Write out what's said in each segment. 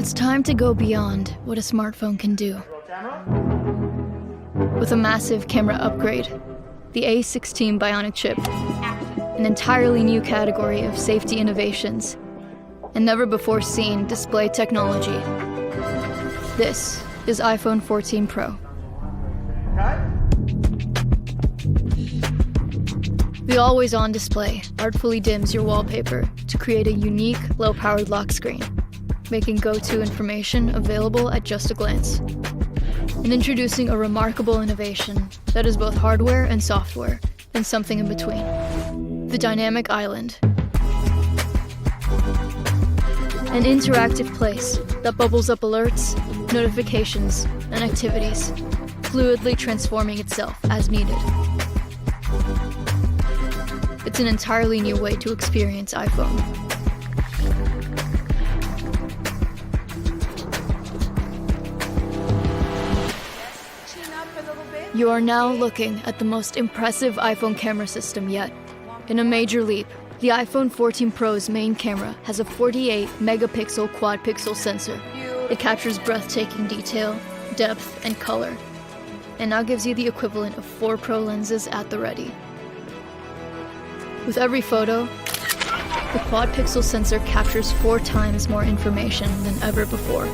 It's time to go beyond what a smartphone can do. With a massive camera upgrade, the A16 Bionic chip, an entirely new category of safety innovations, and never-before-seen display technology. This is iPhone 14 Pro. The always-on display artfully dims your wallpaper to create a unique, low-powered lock screen, making go-to information available at just a glance. And introducing a remarkable innovation that is both hardware and software, and something in between. The Dynamic Island. An interactive place that bubbles up alerts, notifications, and activities, fluidly transforming itself as needed. It's an entirely new way to experience iPhone. You are now looking at the most impressive iPhone camera system yet. In a major leap, the iPhone 14 Pro's main camera has a 48-megapixel quad-pixel sensor. It captures breathtaking detail, depth, and color, and now gives you the equivalent of 4 Pro lenses at the ready. With every photo, the quad-pixel sensor captures 4 times more information than ever before.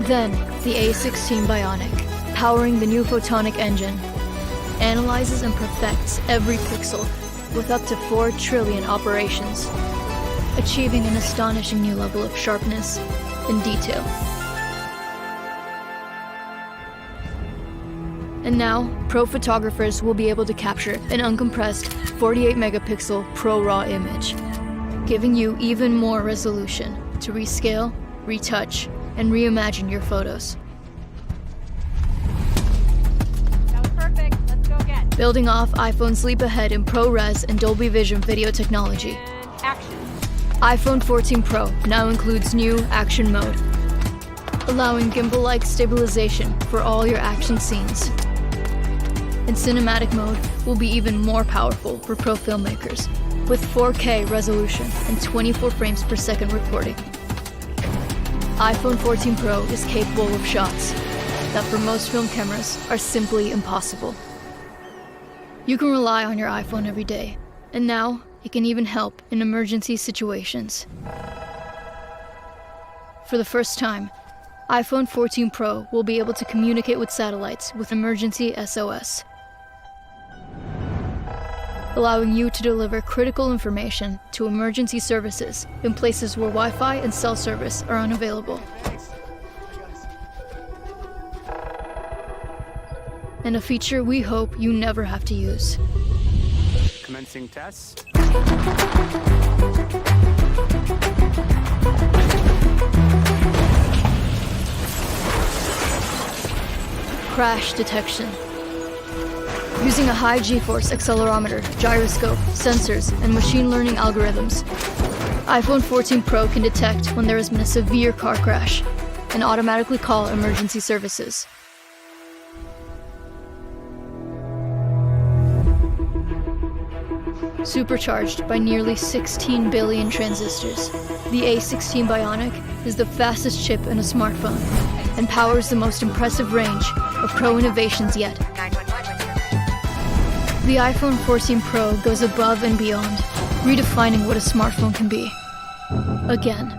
Then, the A16 Bionic, powering the new photonic engine, analyzes and perfects every pixel with up to 4 trillion operations, achieving an astonishing new level of sharpness and detail. And now, pro photographers will be able to capture an uncompressed 48-megapixel Pro RAW image, giving you even more resolution to rescale, retouch, and reimagine your photos. That was perfect. Let's go again. Building off iPhone's leap ahead in ProRes and Dolby Vision video technology, Action. iPhone 14 Pro now includes new Action Mode, allowing gimbal-like stabilization for all your action scenes. And Cinematic Mode will be even more powerful for pro filmmakers, with 4K resolution and 24 frames per second recording. iPhone 14 Pro is capable of shots that for most film cameras are simply impossible. You can rely on your iPhone every day, and now it can even help in emergency situations. For the first time, iPhone 14 Pro will be able to communicate with satellites with emergency SOS, allowing you to deliver critical information to emergency services in places where Wi-Fi and cell service are unavailable. And a feature we hope you never have to use. Commencing test. Crash detection. Using a high G-force accelerometer, gyroscope, sensors, and machine learning algorithms, iPhone 14 Pro can detect when there has been a severe car crash and automatically call emergency services. Supercharged by nearly 16 billion transistors, the A16 Bionic is the fastest chip in a smartphone and powers the most impressive range of Pro innovations yet. The iPhone 14 Pro goes above and beyond, redefining what a smartphone can be. Again.